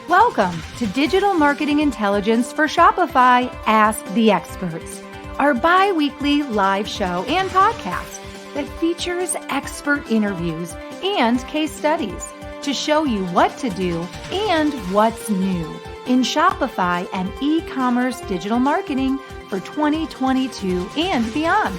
Welcome to Digital Marketing Intelligence for Shopify Ask the Experts, our bi-weekly live show and podcast that features expert interviews and case studies to show you what to do and what's new in Shopify and e-commerce digital marketing for 2022 and beyond.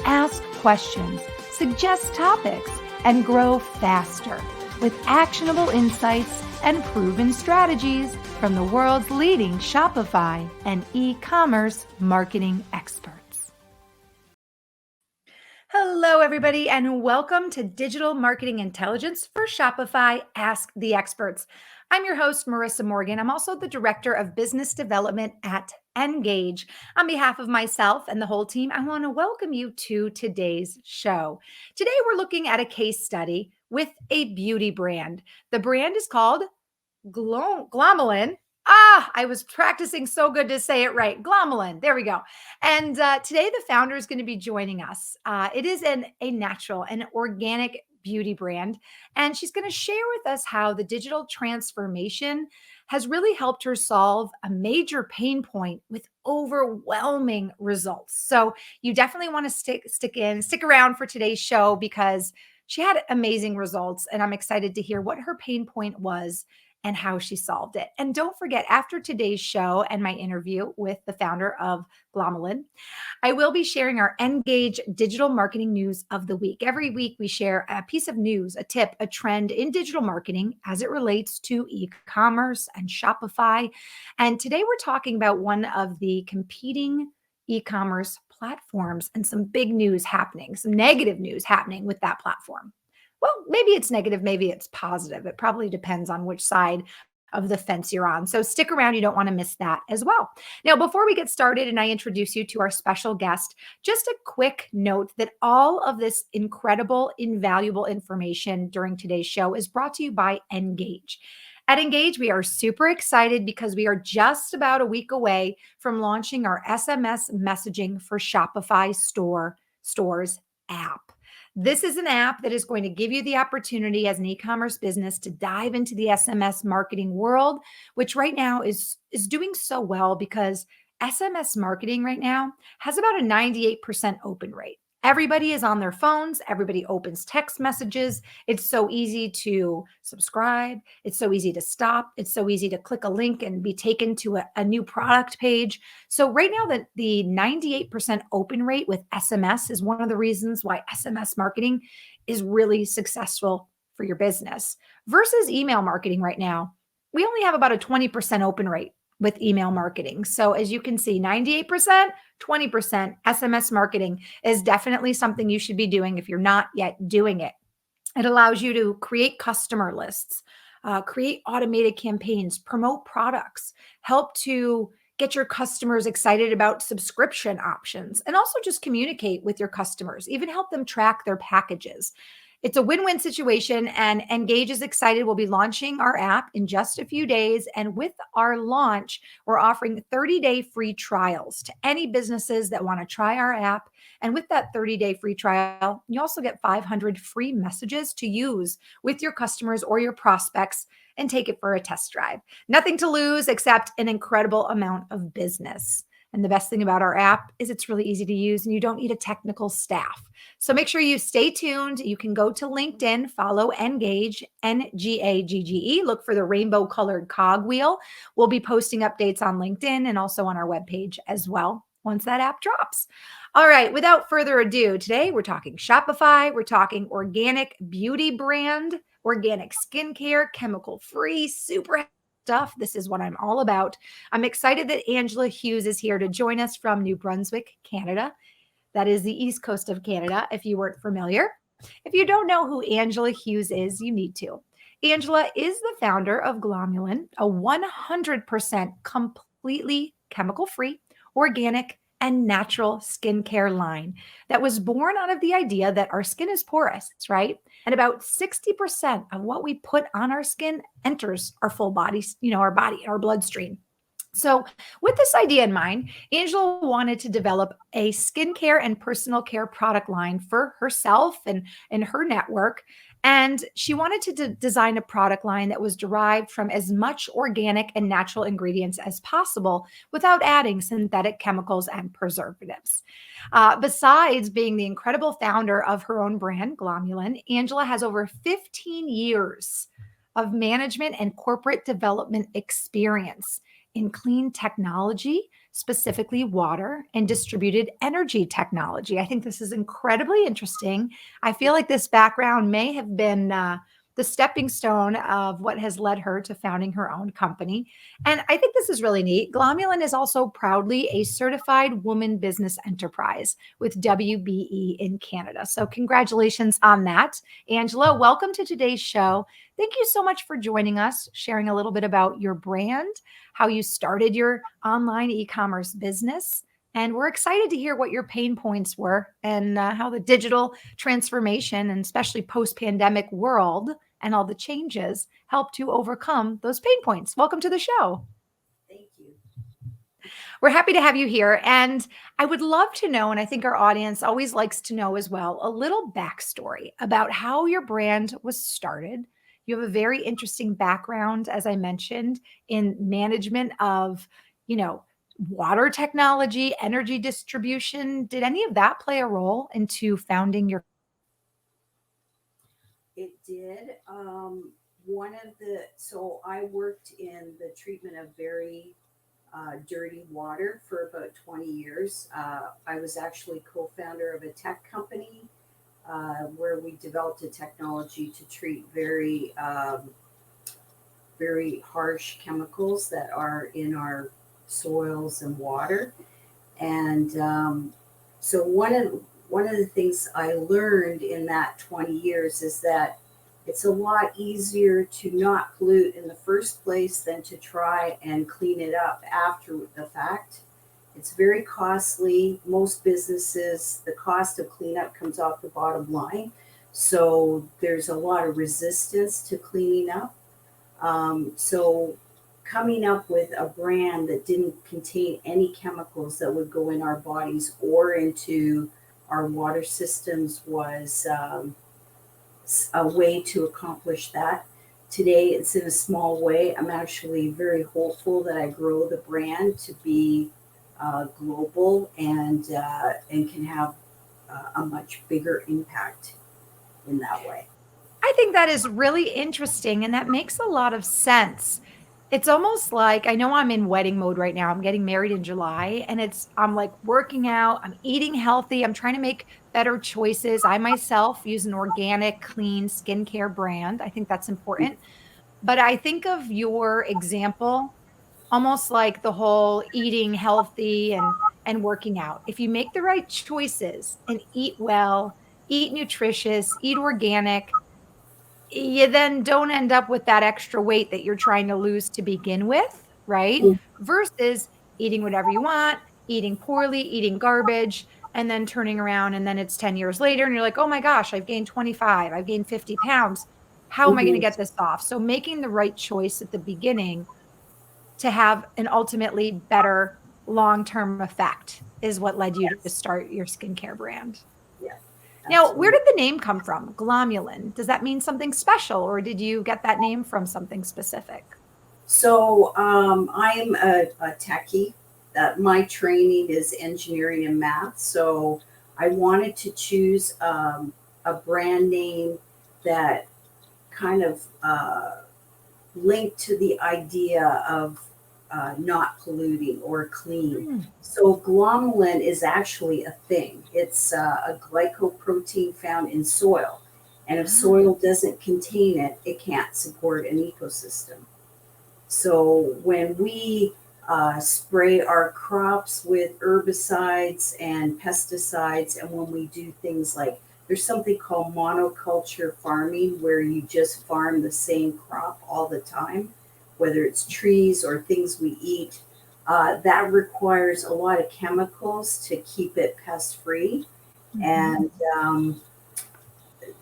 Ask questions, suggest topics, and grow faster with actionable insights and proven strategies from the world's leading Shopify and e-commerce marketing experts. Hello, everybody, and welcome to Digital Marketing Intelligence for Shopify Ask the Experts. I'm your host, Marissa Morgan. I'm also the Director of Business Development at Engage. On behalf of myself and the whole team, I want to welcome you to today's show. Today, we're looking at a case study with a beauty brand. The brand is called Glomalin. I was practicing so good to say it right. Glomalin. There we go. And today the founder is going to be joining us. It is a natural and organic beauty brand. And she's going to share with us how the digital transformation has really helped her solve a major pain point with overwhelming results. So you definitely want to stick around for today's show because she had amazing results. And I'm excited to hear what her pain point was and how she solved it. And don't forget, after today's show and my interview with the founder of Glomalin, I will be sharing our Engage digital marketing news of the week. Every week, we share a piece of news, a tip, a trend in digital marketing as it relates to e-commerce and Shopify. And today we're talking about one of the competing e-commerce platforms and some big news happening, some negative news happening with that platform. Well, maybe it's negative, maybe it's positive. It probably depends on which side of the fence you're on. So stick around. You don't want to miss that as well. Now, before we get started and I introduce you to our special guest, just a quick note that all of this incredible, invaluable information during today's show is brought to you by Engage. At Engage, we are super excited because we are just about a week away from launching our SMS messaging for Shopify stores app. This is an app that is going to give you the opportunity as an e-commerce business to dive into the SMS marketing world, which right now is doing so well because SMS marketing right now has about a 98% open rate. Everybody is on their phones. Everybody opens text messages. It's so easy to subscribe. It's so easy to stop. It's so easy to click a link and be taken to a new product page. So right now, the 98% open rate with SMS is one of the reasons why SMS marketing is really successful for your business versus email marketing right now. We only have about a 20% open rate with email marketing. So as you can see, 98%, 20% SMS marketing is definitely something you should be doing if you're not yet doing it. It allows you to create customer lists, create automated campaigns, promote products, help to get your customers excited about subscription options, and also just communicate with your customers, even help them track their packages. It's a win-win situation, and Engage is excited. We'll be launching our app in just a few days. And with our launch, we're offering 30-day free trials to any businesses that want to try our app. And with that 30-day free trial, you also get 500 free messages to use with your customers or your prospects and take it for a test drive. Nothing to lose except an incredible amount of business. And the best thing about our app is it's really easy to use and you don't need a technical staff. So make sure you stay tuned. You can go to LinkedIn, follow Engage, Ngagge, look for the rainbow colored cogwheel. We'll be posting updates on LinkedIn and also on our webpage as well once that app drops. All right, without further ado, today we're talking Shopify, we're talking organic beauty brand, organic skincare, chemical-free, super stuff. This is what I'm all about. I'm excited that Angella Hughes is here to join us from New Brunswick, Canada. That is the east coast of Canada, if you weren't familiar. If you don't know who Angella Hughes is, you need to. Angella is the founder of Glomalin, a 100% completely chemical-free, organic, and natural skincare line that was born out of the idea that our skin is porous, right? And about 60% of what we put on our skin enters our full body, our bloodstream. So with this idea in mind, Angella wanted to develop a skincare and personal care product line for herself and her network. And she wanted to design a product line that was derived from as much organic and natural ingredients as possible without adding synthetic chemicals and preservatives. Besides being the incredible founder of her own brand, Glomalin, Angela has over 15 years of management and corporate development experience in clean technology, specifically water and distributed energy technology. I think this is incredibly interesting. I feel like this background may have been the stepping stone of what has led her to founding her own company. And I think this is really neat. Glomalin is also proudly a certified woman business enterprise with WBE in Canada. So, congratulations on that. Angela, welcome to today's show. Thank you so much for joining us, sharing a little bit about your brand, how you started your online e commerce business. And we're excited to hear what your pain points were and how the digital transformation, and especially post pandemic world and all the changes, help to overcome those pain points. Welcome to the show. Thank you. We're happy to have you here. And I would love to know, and I think our audience always likes to know as well, a little backstory about how your brand was started. You have a very interesting background, as I mentioned, in management of, you know, water technology, energy distribution. Did any of that play a role into founding your? It did. So I worked in the treatment of very dirty water for about 20 years. I was actually co founder of a tech company where we developed a technology to treat very harsh chemicals that are in our soils and water. And so one of the things I learned in that 20 years is that it's a lot easier to not pollute in the first place than to try and clean it up after the fact. It's very costly. Most businesses, the cost of cleanup comes off the bottom line. So there's a lot of resistance to cleaning up. So coming up with a brand that didn't contain any chemicals that would go in our bodies or into our water systems was a way to accomplish that. Today, it's in a small way. I'm actually very hopeful that I grow the brand to be global and can have a much bigger impact in that way. I think that is really interesting and that makes a lot of sense. It's almost like I know I'm in wedding mode right now. I'm getting married in July and I'm like working out, I'm eating healthy, I'm trying to make better choices. I myself use an organic, clean skincare brand. I think that's important. But I think of your example almost like the whole eating healthy and working out. If you make the right choices and eat well, eat nutritious, eat organic, you then don't end up with that extra weight that you're trying to lose to begin with, right? Versus eating whatever you want, eating poorly, eating garbage, and then turning around and then it's 10 years later and you're like, oh my gosh, I've gained 25, I've gained 50 pounds. How am I going to Mhm. get this off? So making the right choice at the beginning to have an ultimately better long-term effect is what led you to Yes, start your skincare brand. yes, Now, where absolutely. did the name come from? Glomulin. Does that mean something special, or did you get that name from something specific? So I'm a techie. That my training is engineering and math. So I wanted to choose a brand name that kind of linked to the idea of not polluting or clean. Mm. So glomalin is actually a thing. It's a glycoprotein found in soil. And if Ah. soil doesn't contain it, it can't support an ecosystem. So when we spray our crops with herbicides and pesticides, and when we do things like there's something called monoculture farming where you just farm the same crop all the time, whether it's trees or things we eat, that requires a lot of chemicals to keep it pest free. Mhm. And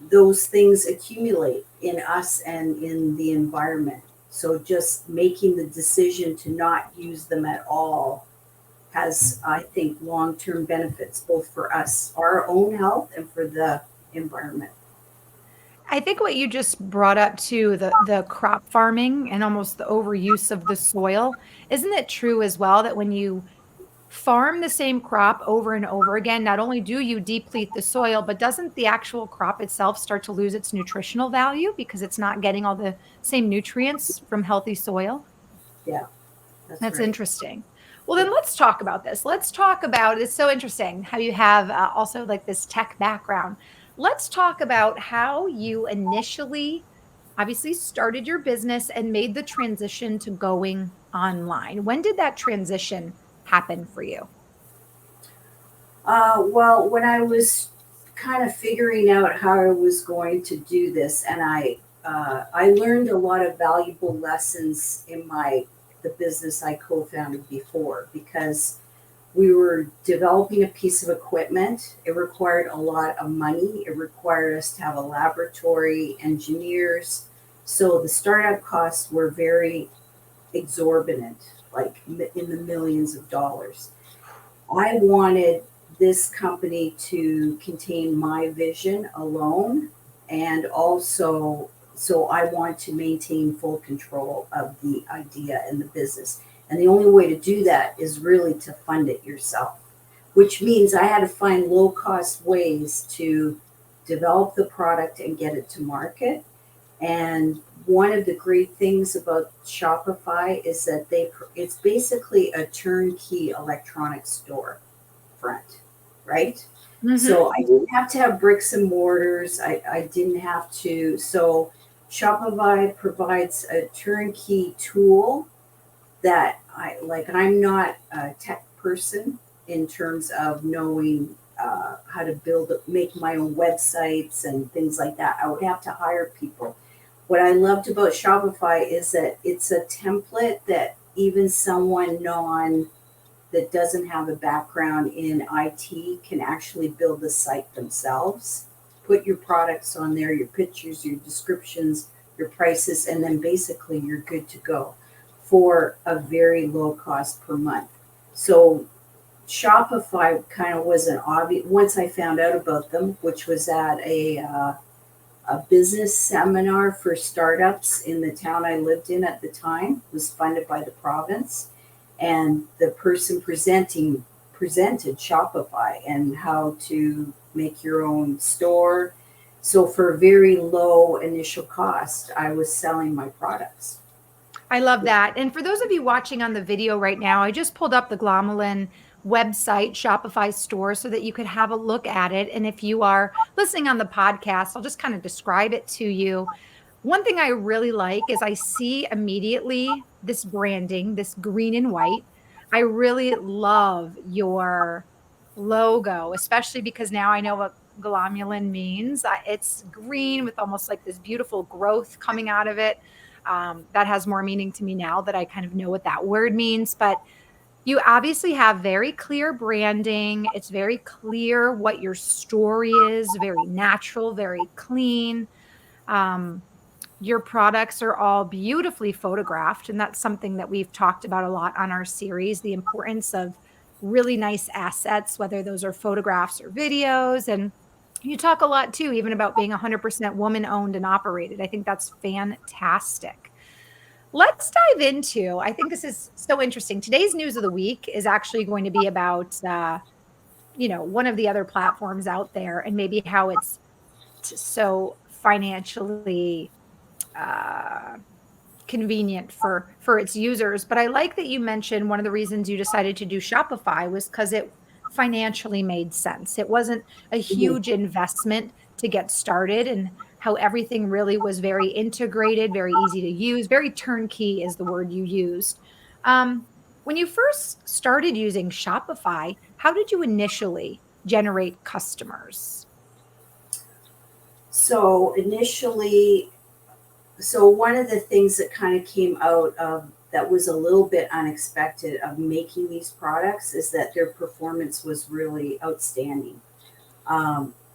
those things accumulate in us and in the environment. So just making the decision to not use them at all has, I think, long term benefits both for us, our own health, and for the environment. I think what you just brought up too, the crop farming and almost the overuse of the soil, isn't it true as well that when you farm the same crop over and over again, not only do you deplete the soil, but doesn't the actual crop itself start to lose its nutritional value because it's not getting all the same nutrients from healthy soil? Yeah, that's That's right. interesting. Well, then Yeah. let's talk about this. Let's talk about it's so interesting how you have also like this tech background. Let's talk about how you initially obviously started your business and made the transition to going online. When did that transition happen for you? Well, when I was kind of figuring out how I was going to do this, and I learned a lot of valuable lessons in the business I co-founded before, because we were developing a piece of equipment. It required a lot of money. It required us to have a laboratory, engineers. So the startup costs were very exorbitant, like in the millions of dollars. I wanted this company to contain my vision alone, and also, so I want to maintain full control of the idea and the business. And the only way to do that is really to fund it yourself, which means I had to find low cost ways to develop the product and get it to market. And one of the great things about Shopify is that it's basically a turnkey electronic store front, right? Mhm. So I didn't have to have bricks and mortars. I didn't have to. So Shopify provides a turnkey tool that I like. I'm not a tech person in terms of knowing how to make my own websites and things like that. I would have to hire people. What I loved about Shopify is that it's a template that even someone that doesn't have a background in IT can actually build the site themselves. Put your products on there, your pictures, your descriptions, your prices, and then basically you're good to go for a very low cost per month. So Shopify kind of was an obvious once I found out about them, which was at a business seminar for startups in the town I lived in at the time, was funded by the province, and the person presented Shopify and how to make your own store. So for very low initial cost, I was selling my products. I love that. And for those of you watching on the video right now, I just pulled up the Glomalin website, Shopify store, so that you could have a look at it. And if you are listening on the podcast, I'll just kind of describe it to you. One thing I really like is I see immediately this branding, this green and white. I really love your logo, especially because now I know what glomalin means. It's green with almost like this beautiful growth coming out of it. That has more meaning to me now that I kind of know what that word means. But you obviously have very clear branding. It's very clear what your story is, very natural, very clean. Um, your products are all beautifully photographed. And that's something that we've talked about a lot on our series, the importance of really nice assets, whether those are photographs or videos. And you talk a lot too, even about being 100% woman owned and operated. I think that's fantastic. Let's dive into, I think this is so interesting. Today's news of the week is actually going to be about, one of the other platforms out there and maybe how it's so financially uh, convenient for its users. But I like that you mentioned one of the reasons you decided to do Shopify was because it financially made sense. It wasn't a Mhm. huge investment to get started, and how everything really was very integrated, very easy to use, very turnkey is the word you used. When you first started using Shopify, how did you initially generate customers? So initially, so one of the things that kind of came out of that was a little bit unexpected of making these products is that their performance was really outstanding.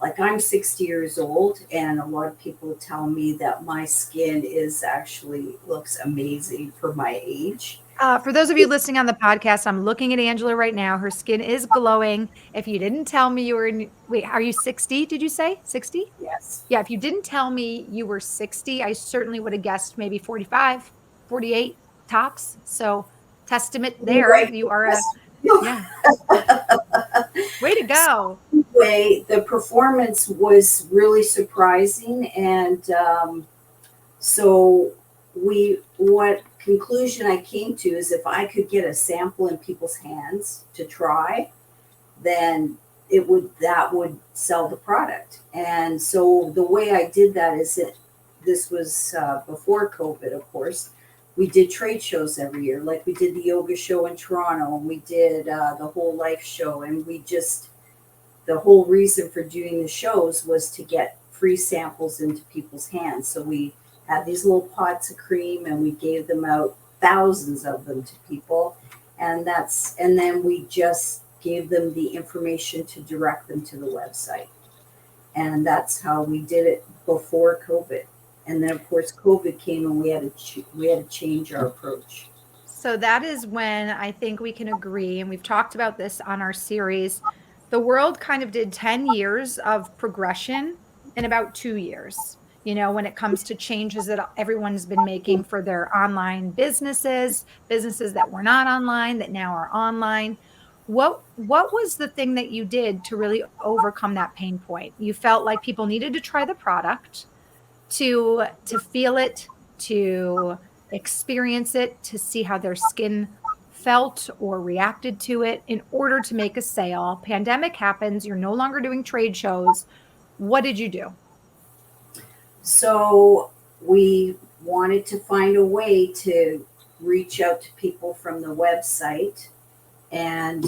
Like I'm 60 years old, and a lot of people tell me that my skin is actually looks amazing for my age. For those of you listening on the podcast, I'm looking at Angela right now. Her skin is glowing. If you didn't tell me you were wait, are you 60? Did you say 60? Yes. Yeah, if you didn't tell me you were 60, I certainly would have guessed maybe 45, 48 tops. So testament there. Right. You are a, yeah, way to So go. anyway, the performance was really surprising, and so what conclusion I came to is if I could get a sample in people's hands to try, then that would sell the product. And so the way I did that is that this was before COVID, of course. We did trade shows every year, like we did the yoga show in Toronto, and we did the whole life show, and the whole reason for doing the shows was to get free samples into people's hands. So we had these little pots of cream and we gave them out, thousands of them, to people. And then we just gave them the information to direct them to the website. And that's how we did it before COVID. And then of course COVID came and we had to change our approach. So that is when I think we can agree, and we've talked about this on our series. The world kind of did 10 years of progression in about 2 years, when it comes to changes that everyone's been making for their online businesses that were not online, that now are online. What was the thing that you did to really overcome that pain point? You felt like people needed to try the product, to feel it, to experience it, to see how their skin felt or reacted to it in order to make a sale. Pandemic happens, you're no longer doing trade shows. What did you do? So we wanted to find a way to reach out to people from the website and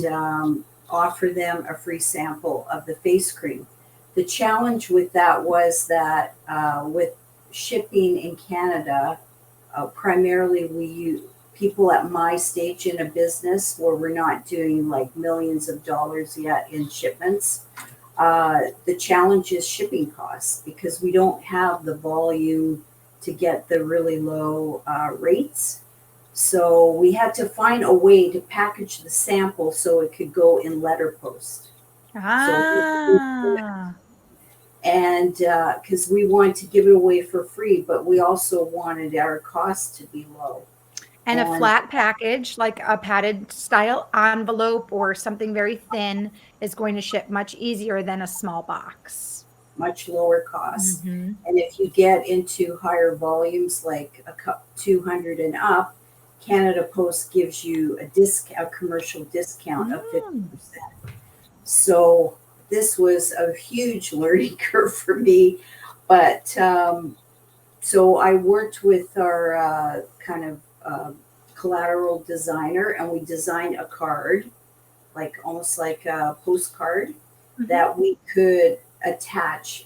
offer them a free sample of the face cream. The challenge with that was that with shipping in Canada, primarily people at my stage in a business where we're not doing like millions of dollars yet in shipments. The challenge is shipping costs because we don't have the volume to get the really low rates. So we had to find a way to package the sample so it could go in letter post. Ah. And because we wanted to give it away for free, but we also wanted our costs to be low. And a flat package, like a padded style envelope or something very thin, is going to ship much easier than a small box. Much lower cost. Mm-hmm. And if you get into higher volumes, like 200 and up, Canada Post gives you a commercial discount of 50%. So this was a huge learning curve for me. But so I worked with our collateral designer, and we designed a card, almost like a postcard, that we could attach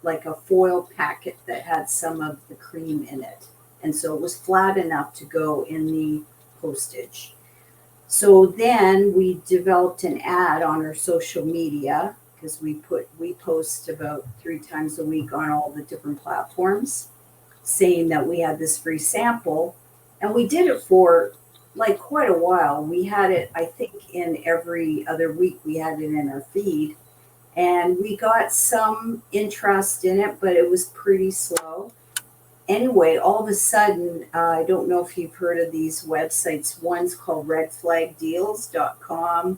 like a foil packet that had some of the cream in it. And so it was flat enough to go in the postage. So then we developed an ad on our social media because we post about 3 times a week on all the different platforms saying that we had this free sample. And we did it for quite a while. We had it, I think, in every other week, we had it in our feed. And we got some interest in it, but it was pretty slow. Anyway, all of a sudden, I don't know if you've heard of these websites. One's called redflagdeals.com.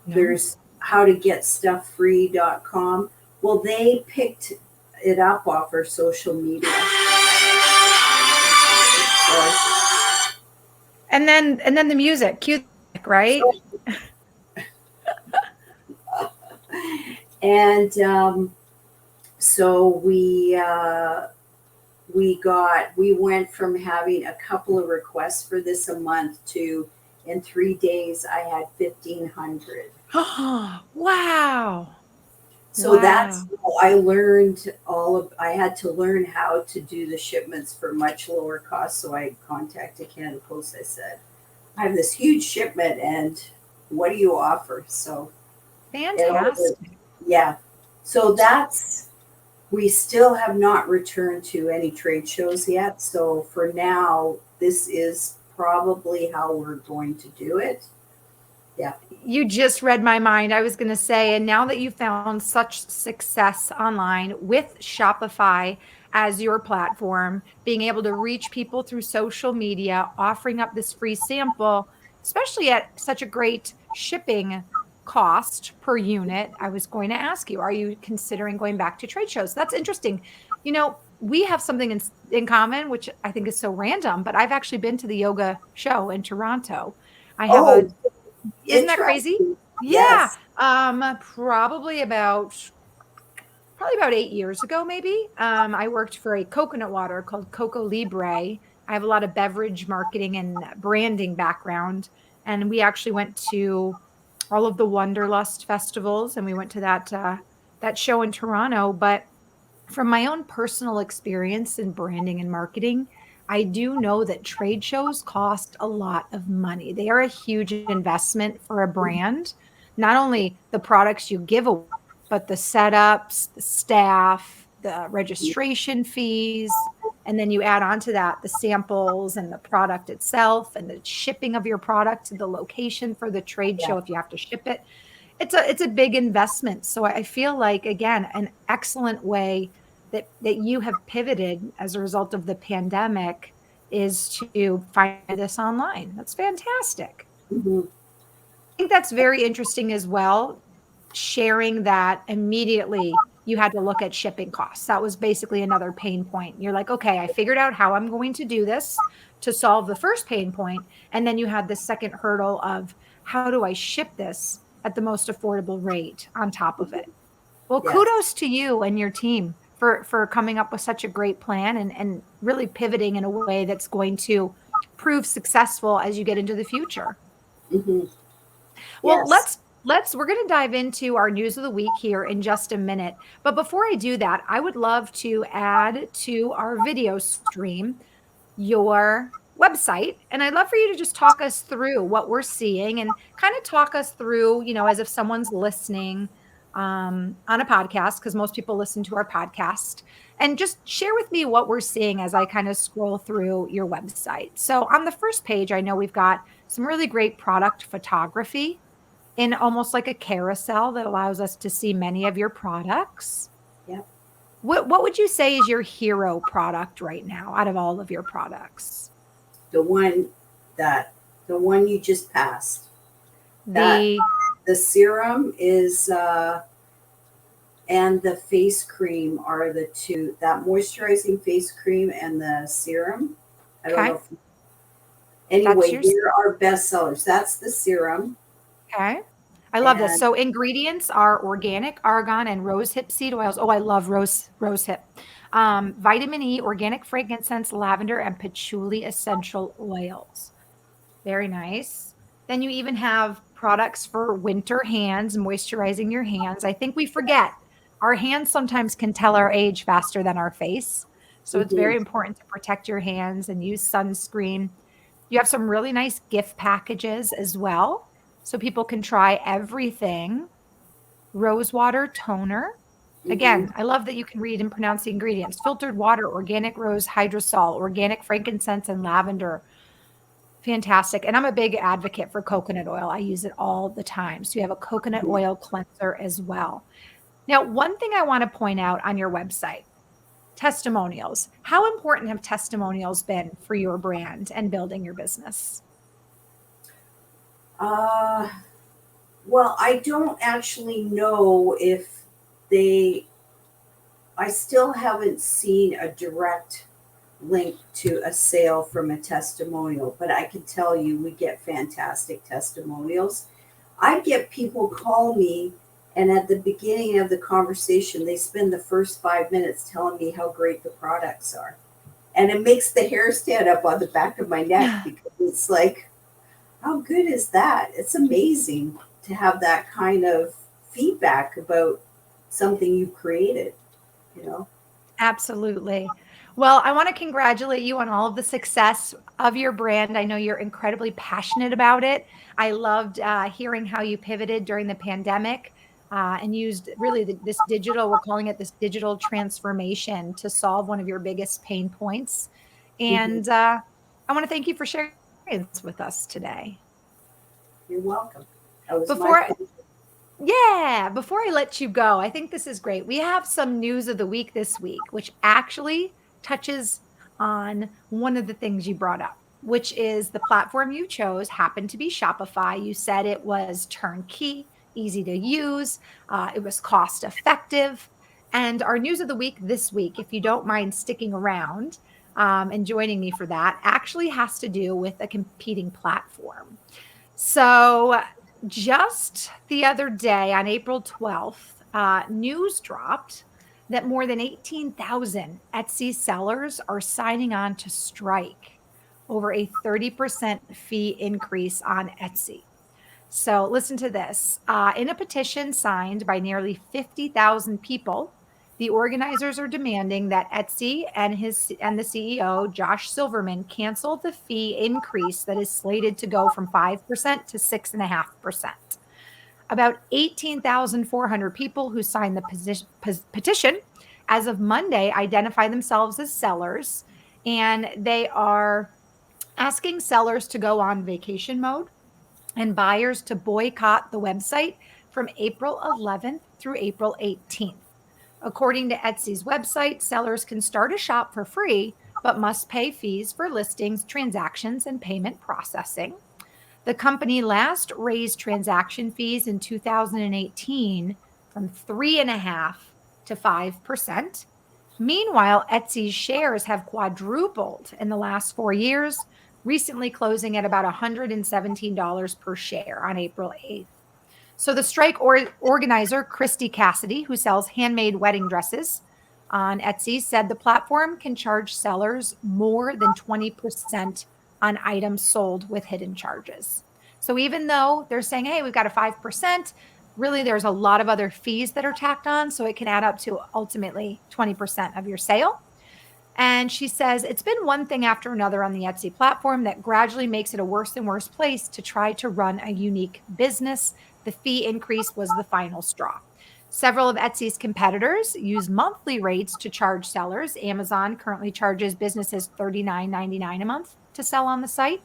No. There's howtogetstufffree.com. Well, they picked it up off our social media. And then the music, cue, right? And so we went from having a couple of requests for this a month to, in 3 days, I had 1,500. Wow. So that's how I learned I had to learn how to do the shipments for much lower cost. So I contacted Canada Post. I said, I have this huge shipment and what do you offer? So fantastic. Yeah. So we still have not returned to any trade shows yet. So for now, this is probably how we're going to do it. Yeah. You just read my mind. I was going to say, and now that you found such success online with Shopify as your platform, being able to reach people through social media, offering up this free sample, especially at such a great shipping cost per unit, I was going to ask you, are you considering going back to trade shows? That's interesting. We have something in common, which I think is so random, but I've actually been to the yoga show in Toronto. I have a Oh, Isn't that crazy? interesting. Yeah. Yes. Probably about 8 years ago, maybe. I worked for a coconut water called Coco Libre. I have a lot of beverage marketing and branding background, and we actually went to all of the Wanderlust festivals, and we went to that show in Toronto. But from my own personal experience in branding and marketing, I do know that trade shows cost a lot of money. They are a huge investment for a brand. Not only the products you give away, but the setups, the staff, the registration fees, and then you add on to that the samples and the product itself and the shipping of your product to the location for the trade Yeah. show if you have to ship it. It's a big investment. So I feel like, again, an excellent way that you have pivoted as a result of the pandemic is to find this online. That's fantastic. Hmm. I think that's very interesting as well, sharing that immediately you had to look at shipping costs. That was basically another pain point. You're like, okay, I figured out how I'm going to do this to solve the first pain point, and then you had the second hurdle of how do I ship this at the most affordable rate on top of it. Well, Yes. kudos to you and your team for coming up with such a great plan and really pivoting in a way that's going to prove successful as you get into the future. Hmm. Well, Yes. we're going to dive into our news of the week here in just a minute. But before I do that, I would love to add to our video stream your website. And I'd love for you to just talk us through what we're seeing and kind of talk us through, as if someone's listening on a podcast, because most people listen to our podcast, and just share with me what we're seeing as I kind of scroll through your website. So on the first page, I know we've got some really great product photography in almost like a carousel that allows us to see many of your products. Yep. What would you say is your hero product right now out of all of your products? The one that the one you just passed. That The the serum is and the face cream are the two. That moisturizing face cream and the serum. I don't know Okay, if that's anyway, your they're our best sellers. That's the serum. okay. I love this. And So ingredients are organic argan and rosehip seed oils. Oh, I love rosehip. Vitamin E, organic frankincense, lavender, and patchouli essential oils. Very nice. Then you even have products for winter hands, moisturizing your hands. I think we forget our hands sometimes can tell our age faster than our face. So it's mhm, very important to protect your hands and use sunscreen. You have some really nice gift packages as well. So people can try everything. Rose water toner. mhm, Again, I love that you can read and pronounce the ingredients. Filtered water, organic rose hydrosol, organic frankincense, and lavender. Fantastic. And I'm a big advocate for coconut oil. I use it all the time. So you have a coconut mhm. oil cleanser as well. Now, one thing I want to point out on your website, testimonials. How important have testimonials been for your brand and building your business? Uh, well, I don't actually know if they. I still haven't seen a direct link to a sale from a testimonial, but I can tell you we get fantastic testimonials. I get people call me, and at the beginning of the conversation, they spend the first 5 minutes telling me how great the products are. And it makes the hair stand up on the back of my neck because it's like, how good is that? It's amazing to have that kind of feedback about something you created, you know? Absolutely. Well, I want to congratulate you on all of the success of your brand. I know you're incredibly passionate about it. I loved hearing how you pivoted during the pandemic and used really this digital, we're calling it this digital transformation to solve one of your biggest pain points. Mhm. And I want to thank you for sharing. experience with us today. You're welcome. That was my Before, pleasure. before I let you go, I think this is great. We have some news of the week this week, which actually touches on one of the things you brought up, which is the platform you chose happened to be Shopify. You said it was turnkey, easy to use, it was cost effective. And our news of the week this week, if you don't mind sticking around and joining me for that, actually has to do with a competing platform. So, just the other day on April 12th, news dropped that more than 18,000 Etsy sellers are signing on to strike over a 30% fee increase on Etsy. So, listen to this. In a petition signed by nearly 50,000 people, the organizers are demanding that Etsy and the CEO Josh Silverman cancel the fee increase that is slated to go from 5% to 6.5%. About 18,400 people who signed the petition as of Monday identify themselves as sellers, and they are asking sellers to go on vacation mode and buyers to boycott the website from April 11th through April 18th. According to Etsy's website, sellers can start a shop for free, but must pay fees for listings, transactions, and payment processing. The company last raised transaction fees in 2018 from 3.5% to 5%. Meanwhile, Etsy's shares have quadrupled in the last 4 years, recently closing at about $117 per share on April 8th. So the strike organizer, Christy Cassidy, who sells handmade wedding dresses on Etsy, said the platform can charge sellers more than 20% on items sold with hidden charges. So even though they're saying, hey, we've got a 5%, really there's a lot of other fees that are tacked on. So it can add up to ultimately 20% of your sale. And she says it's been one thing after another on the Etsy platform that gradually makes it a worse and worse place to try to run a unique business. The fee increase was the final straw. Several of Etsy's competitors use monthly rates to charge sellers. Amazon currently charges businesses $39.99 a month to sell on the site,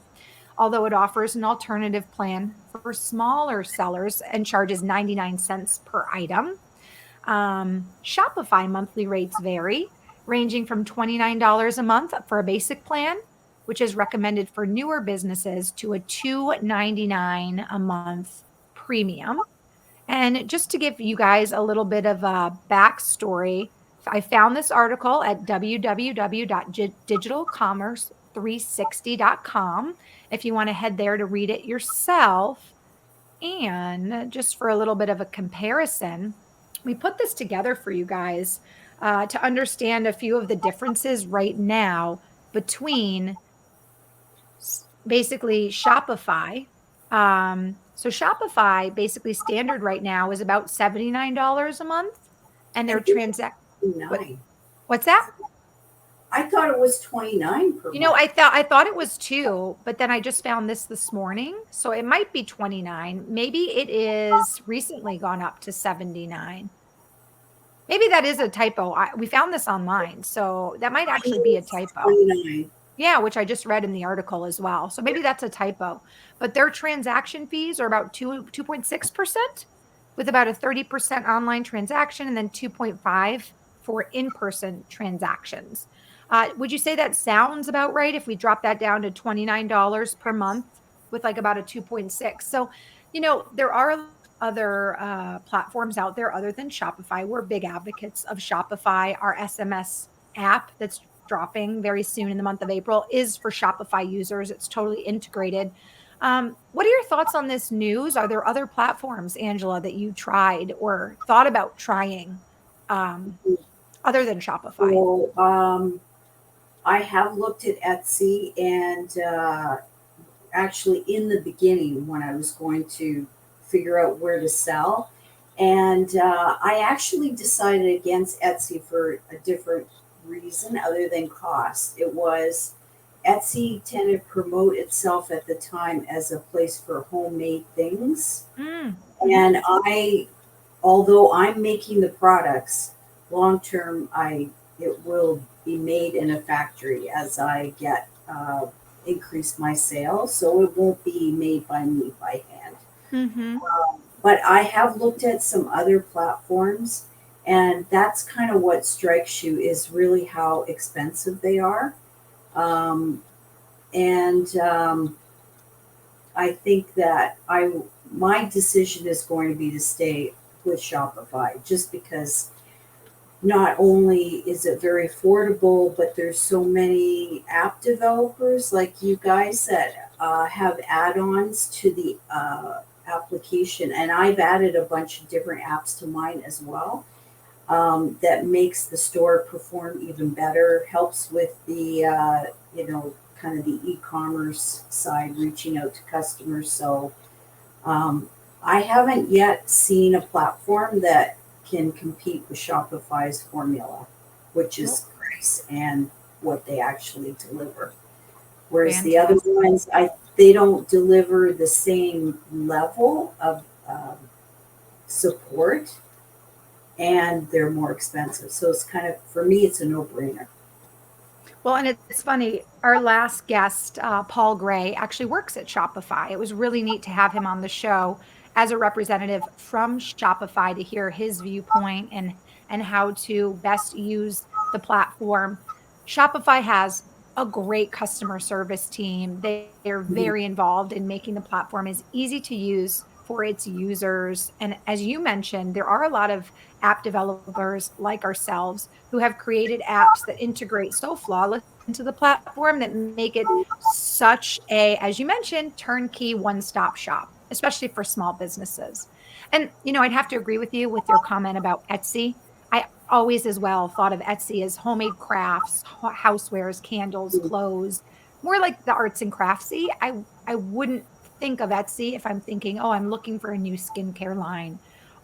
although it offers an alternative plan for smaller sellers and charges 99 cents per item. Shopify monthly rates vary, ranging from $29 a month for a basic plan, which is recommended for newer businesses, to a $2.99 a month premium. And just to give you guys a little bit of a backstory, I found this article at www.digitalcommerce360.com if you want to head there to read it yourself. And just for a little bit of a comparison, we put this together for you guys to understand a few of the differences right now between basically Shopify. So Shopify basically standard right now is about $79 a month, and their what's that? I thought it was 29 per month. I thought it was 2, but then I just found this morning, so it might be 29. Maybe it is recently gone up to 79. Maybe that is a typo. We found this online, so that might actually be a typo. 29. Yeah, which I just read in the article as well. So maybe that's a typo. But their transaction fees are about 2.6%, with about a 30% online transaction and then 2.5 for in-person transactions. Would you say that sounds about right if we drop that down to $29 per month with like about a 2.6? So, there are other platforms out there other than Shopify. We're big advocates of Shopify. Our SMS app that's dropping very soon in the month of April is for Shopify users. It's totally integrated. What are your thoughts on this news? Are there other platforms, Angela, that you tried or thought about trying other than Shopify? Well, I have looked at Etsy, and actually in the beginning when I was going to figure out where to sell, and I actually decided against Etsy for a different reason other than cost. It was Etsy tended to promote itself at the time as a place for homemade things. And although I'm making the products, long term, it will be made in a factory as I get increase my sales. So it won't be made by me by hand. Mm-hmm. But I have looked at some other platforms, and that's kind of what strikes you is really how expensive they are. Um, and I think that my decision is going to be to stay with Shopify just because not only is it very affordable, but there's so many app developers like you guys that have add-ons to the application, and I've added a bunch of different apps to mine as well. That makes the store perform even better, helps with the kind of the e-commerce side, reaching out to customers. So um, I haven't yet seen a platform that can compete with Shopify's formula, which Well, is price and what they actually deliver. Whereas the other fantastic. ones, they don't deliver the same level of support, and they're more expensive. So it's kind of, for me, it's a no-brainer. Well, and it's funny. Our last guest, Paul Gray, actually works at Shopify. It was really neat to have him on the show as a representative from Shopify to hear his viewpoint and how to best use the platform. Shopify has a great customer service team. They're Mhm. very involved in making the platform as easy to use for its users. And as you mentioned, there are a lot of app developers like ourselves who have created apps that integrate so flawless into the platform that make it such a, as you mentioned, turnkey one-stop shop, especially for small businesses. And I'd have to agree with you with your comment about Etsy. I always as well thought of Etsy as homemade crafts, housewares, candles, clothes, more like the arts and craftsy. I wouldn't think of Etsy if I'm thinking, oh, I'm looking for a new skincare line,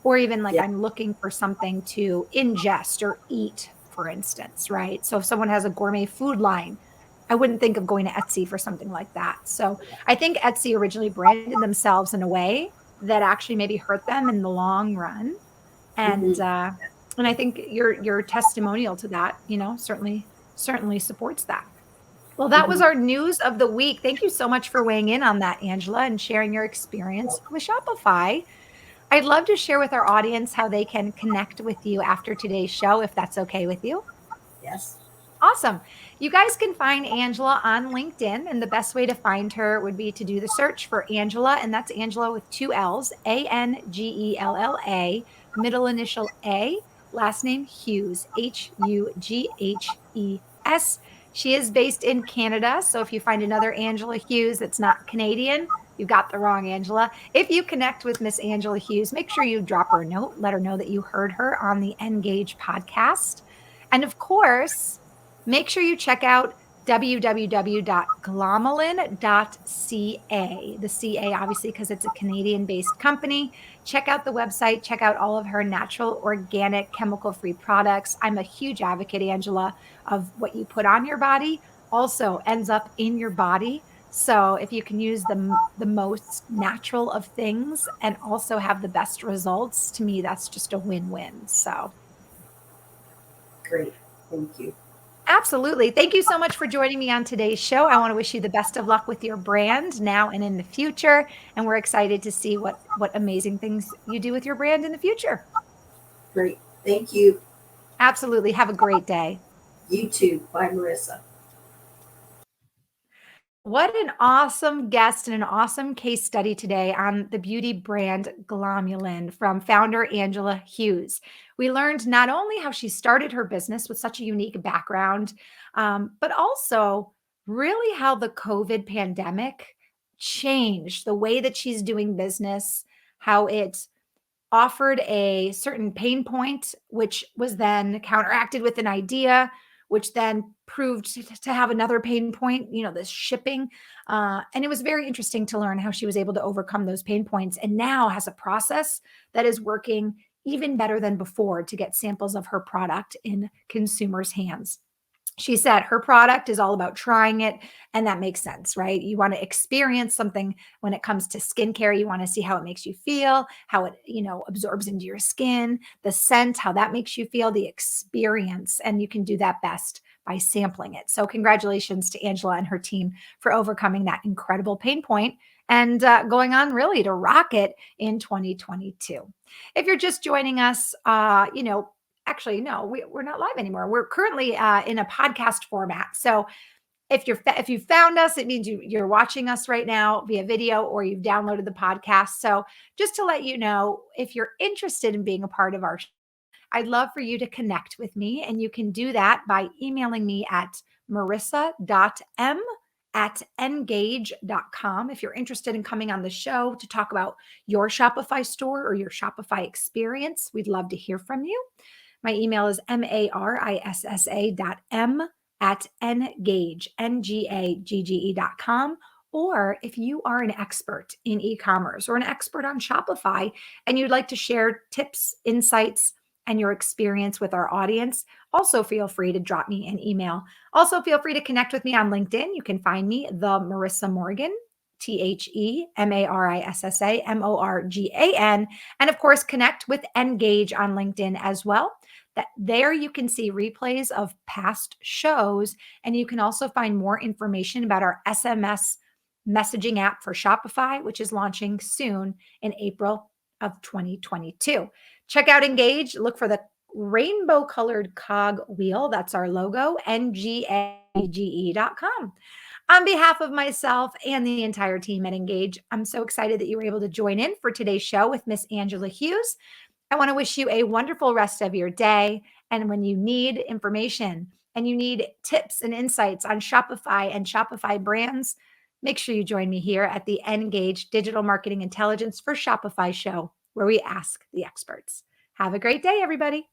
or even like Yeah. I'm looking for something to ingest or eat, for instance, right? So if someone has a gourmet food line, I wouldn't think of going to Etsy for something like that. So I think Etsy originally branded themselves in a way that actually maybe hurt them in the long run. And Hmm. uh, and I think your testimonial to that, certainly supports that. Well, that was Hmm. our news of the week. Thank you so much for weighing in on that, Angela, and sharing your experience with Shopify. I'd love to share with our audience how they can connect with you after today's show, if that's okay with you. Yes. Awesome. You guys can find Angela on LinkedIn, and the best way to find her would be to do the search for Angela, and that's Angela with two L's, Angella, middle initial A, last name Hughes, Hughes. She is based in Canada, so if you find another Angela Hughes that's not Canadian, you got the wrong Angela. If you connect with Miss Angela Hughes, make sure you drop her a note, let her know that you heard her on the Engage podcast. And of course, make sure you check out www.glomalin.ca. The CA, obviously, because it's a Canadian based company. Check out the website, check out all of her natural, organic, chemical free products. I'm a huge advocate, Angela, of what you put on your body also ends up in your body. So if you can use the most natural of things and also have the best results, to me, that's just a win win. So Great. Thank you. absolutely. Thank you so much for joining me on today's show. I want to wish you the best of luck with your brand now and in the future. And we're excited to see what amazing things you do with your brand in the future. Great. Thank you. Absolutely. Have a great day. You too. Bye, Marissa. What an awesome guest and an awesome case study today on the beauty brand Glomalin from founder Angela Hughes. We learned not only how she started her business with such a unique background, but also really how the COVID pandemic changed the way that she's doing business, how it offered a certain pain point, which was then counteracted with an idea, which then proved to have another pain point, this shipping. And it was very interesting to learn how she was able to overcome those pain points and now has a process that is working even better than before to get samples of her product in consumers' hands. She said her product is all about trying it, and that makes sense, right? You want to experience something when it comes to skincare. You want to see how it makes you feel, how it, absorbs into your skin, the scent, how that makes you feel, the experience. And you can do that best by sampling it. So congratulations to Angela and her team for overcoming that incredible pain point and going on really to rock it in 2022. If you're just joining us, actually, no, we're not live anymore. We're currently in a podcast format. So if you found us, it means you're watching us right now via video or you've downloaded the podcast. So just to let you know, if you're interested in being a part of our show, I'd love for you to connect with me. And you can do that by emailing me at marissa.m@engage.com. If you're interested in coming on the show to talk about your Shopify store or your Shopify experience, we'd love to hear from you. My email is marissa.m@engage, Ngagge.com. Or if you are an expert in e-commerce or an expert on Shopify and you'd like to share tips, insights, and your experience with our audience, also feel free to drop me an email. Also, feel free to connect with me on LinkedIn. You can find me, the Marissa Morgan, TheMarissa And of course, connect with Engage on LinkedIn as well. That there you can see replays of past shows, and you can also find more information about our SMS messaging app for Shopify, which is launching soon in April of 2022. Check out Engage. Look for the rainbow colored cog wheel. That's our logo, Ngagge.com. On behalf of myself and the entire team at Engage, I'm so excited that you were able to join in for today's show with Miss Angella Hughes. I want to wish you a wonderful rest of your day. And when you need information and you need tips and insights on Shopify and Shopify brands, make sure you join me here at the Engage Digital Marketing Intelligence for Shopify show, where we ask the experts. Have a great day, everybody.